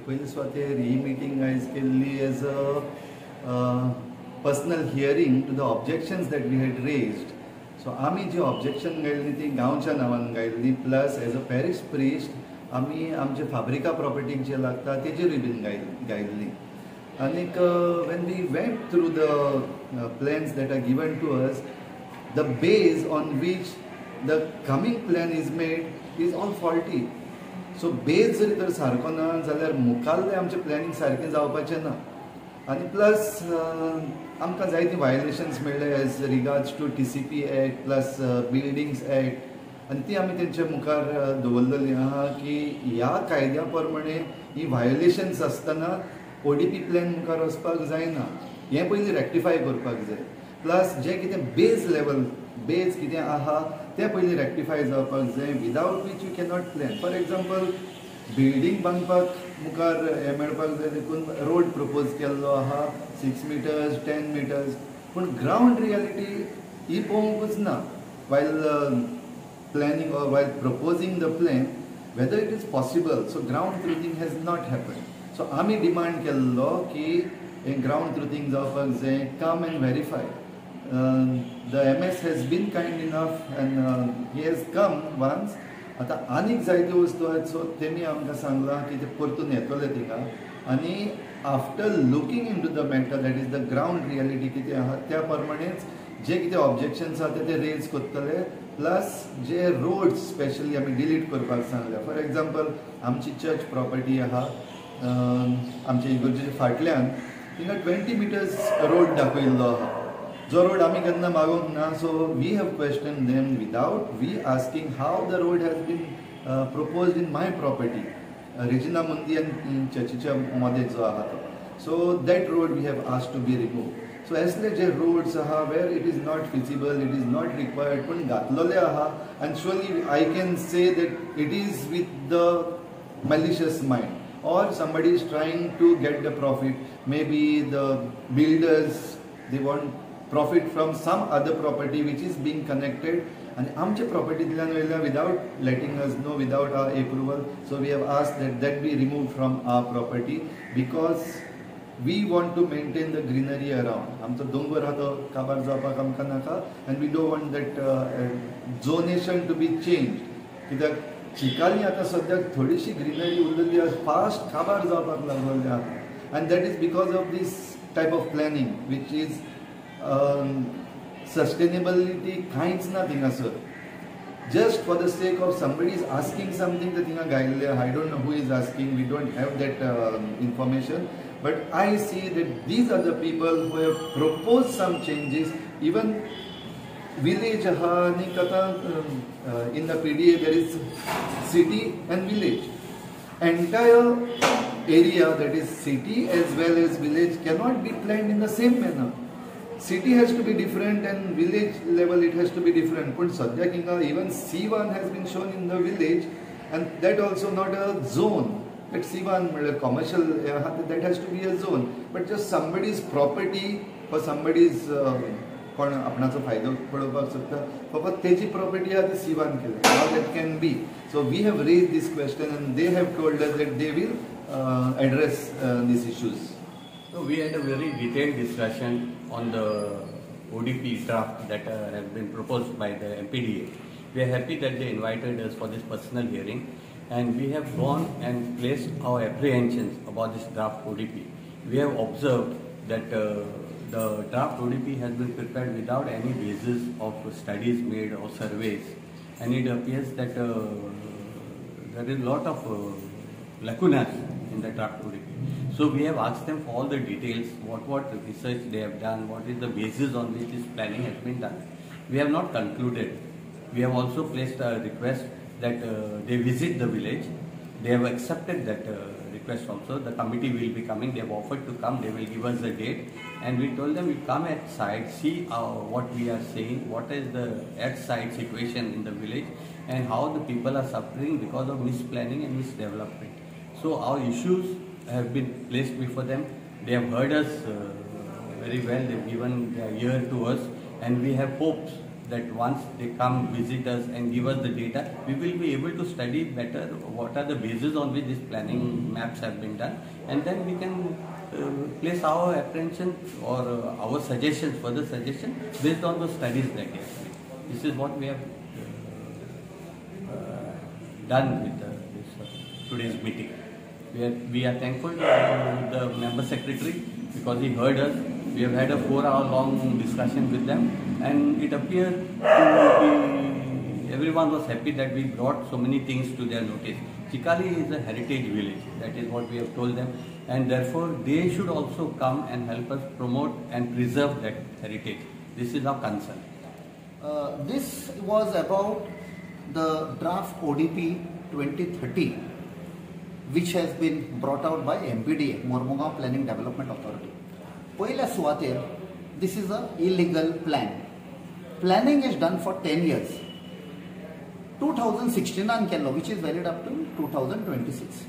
पयली स्वातेर ही मीटिंग आयज केल्ली as a personal hearing to the objections that we had raised. So आमी जी ऑब्जेक्शन गायल्ली ती गांवच्या नांवान गायल्ली, plus as a parish priest आमी आमचे फाब्रिका प्रॉपर्टीक जे लागता तेजेरूय बीन गायल्ली. आनीक when we went through the plans that are given to us, the base on which the coming plan is made is all faulty. So base जरी तर सारको ना जाल्यार मुखाल्लें आमचें प्लॅनिंग सारकें जावपाचें ना. आनी प्लस आमकां जायतीं वायलेशन्स मेळ्ळे as regards to TCP act plus buildings act, आनी ती आमी तेंचे मुखार दवरलेली आहा की ह्या कायद्या प्रमाणे ही वायलेशन्स आसतना ODP प्लॅन मुखार वचपाक जायना. हें पयलीं रेक्टिफाय करपाक जाय. प्लस जें कितें बेज लेवल बेज कितें आहा तें पयलीं रेक्टिफाय जावपाक जाय, without which you cannot plan. For example building बांदपाक मुखार हें मेळपाक जाय देखून रोड प्रपोज केल्लो आहा 6 meters 10 meters, पूण ग्रावंड रियलिटी ही पळोवंकूच ना while planning or while proposing the plan whether it is possible. So ground truthing has not happen. So आमी डिमांड केल्लो की हें ग्रावंड ट्रुथींग जावपाक जाय. Come and verify. The MS has been kind enough and he has come once. आतां आनीक जायत्यो वस्तू आहात, सो तेमी आमकां सांगलां की ते परतून येतले थिंगा. आनी after looking into the matter that is the ground reality कितें आहा त्या प्रमाणेच जे कितें ऑब्जेक्शन्स आहा ते रेज करतले. प्लस जे रोड्स स्पेशली आमी डिलीट करपाक सांगल्या. फॉर एग्जाम्पल आमची चर्च प्रॉपर्टी आहा आमच्या इगर्जेच्या फाटल्यान, थिंगा 20 meters रोड दाखयल्लो आहा, जो रोड आमी केन्ना मागोवंक ना. So we have question them without we asking how the road has been proposed in my property, Regina मुंदियन चर्चीच्या मदें जो आहा तो. So that road we have asked to be remove. So असले जे रोड्स आहा where it is not feasible, it is not required, पूण घातलेले आहा. आनी surely I can say that it is with the malicious mind, or somebody is trying to get the profit. Maybe the builders, they want profit from some other property which is being connected, and amche property dilan vela without letting us know, without our approval. So we have asked that be removed from our property, because we want to maintain the greenery around. Amcho dongar ha to kabar जावपाक आमकां नाका, and we don't want that zonation to be changed. कित्याक चिकाली आतां सद्याक थोडीशी greenery उरलेली आसा, fast काबार जावपाक लागलेली आहा. And that is because of this type of planning which is sustainability कांयच ना थिंगासर. Just for the sake of somebody is asking something ते थिंगा गायल्ले आहा. I don't know who is asking, we don't have that information, but I see that these are the people who have propose some changes. Even village aha ni kata in the PDA there is city and village. Entire area, that is city as well as village, cannot be planned in the same manner. City has to be different and village level it has to be different. But sadyak inga even C1 has been shown in the village, and that also not a zone. That C1 commercial that has to be a zone, but just somebody's property for somebody's पण आपणाचो फायदो पळोवपाक सोदता, फकत तेजी property आहा ती C1 केली. How that can be. So we have raise this question and they have told us that they will address these issues. So we had a very detailed discussion on the ODP draft that has been proposed by the MPDA. We are happy that they invited us for this personal hearing, and we have gone and placed our apprehensions about this draft ODP. We have observed that the draft ODP has been prepared without any basis of studies made or surveys, and it appears that there is a lot of lacunas in the draft ODP. So we have asked them for all the details, what research they have done, what is the basis on which this planning has been done. We have not concluded. We have also placed a request that they visit the village. They have accepted that request also. The committee will be coming. They have offered to come. They will give us a date, and we told them we come at site, see what we are saying, what is the at site situation in the village, and how the people are suffering because of misplanning and misdevelopment. So our issues have been placed before them. They have heard us very well. They have given their ear to us, and we have hopes that once they come visit us and give us the data, we will be able to study better what are the bases on which these planning maps have been done, and then we can place our apprehension or our suggestions, further suggestions based on those studies that we have made. This is what we have done with today's meeting. We are thankful to the member secretary because he heard us. We have had a 4-hour long discussion with them, and it appeared to be, everyone was happy that we brought so many things to their notice. Chikali is a heritage village, that is what we have told them, and therefore they should also come and help us promote and preserve that heritage. This is our concern. This was about the draft ODP 2030, which has been brought out by MPDA, Mormugaon Planning Development Authority. Poila Suatir, this is an illegal plan. Planning is done for 10 years. 2016 which is valid up to 2026.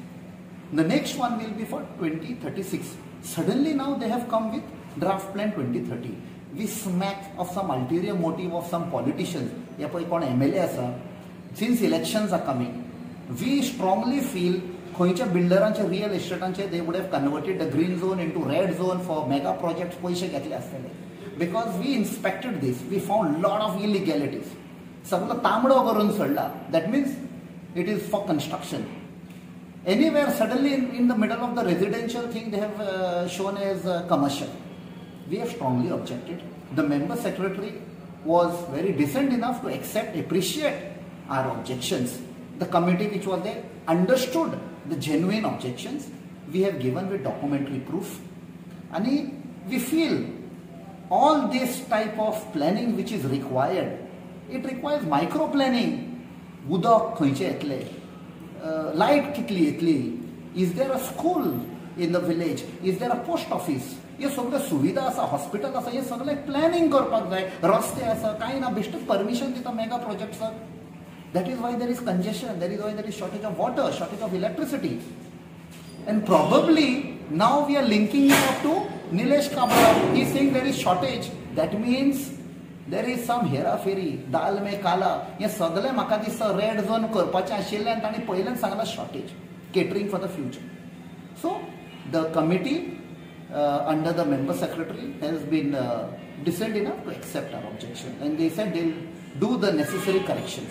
The next one will be for 2036. Suddenly now they have come with draft plan 2030. We smack of some ulterior motive of some politicians. Since elections are coming, we strongly feel khoiच्या बिल्डरांचे real एस्टेटांचे they would have converted the green zone into red zone for mega projects पैसे घेतले असतले. Because we inspected this, we found lot of illegalities. सगळं तांबडो करून सोडला. That means it is for construction. Anywhere suddenly in the middle of the residential thing they have shown as commercial. We have strongly objected. The member secretary was very decent enough to accept, appreciate our objections. The committee which was there understood the genuine objections. We have given with documentary proof. And we feel all this type of planning which is required, it requires micro planning. Udak khoiche etle, light kitli etli. Is there a school in the village? Is there a post office? ये सगळे सुविधा आसा, hospital आसा, हे सगळे planning करपाक जाय. रस्ते आसा, कांय ना, बेश्टो परमिशन दिता mega प्रोजेक्ट्साक. That is why there is congestion, that is why there is shortage of water, shortage of electricity. And probably now we are linking it up to Nilesh Kabra. He is saying there is shortage. That means there is some hera-feri, dal mein kala. He sagle म्हाका दिसता red zone करपाचें आशिल्लें आनी ताणें पयलेंच सांगलां shortage, catering for the future. So the committee under the member secretary has been decent enough to accept our objection, and they said they'll do the necessary corrections.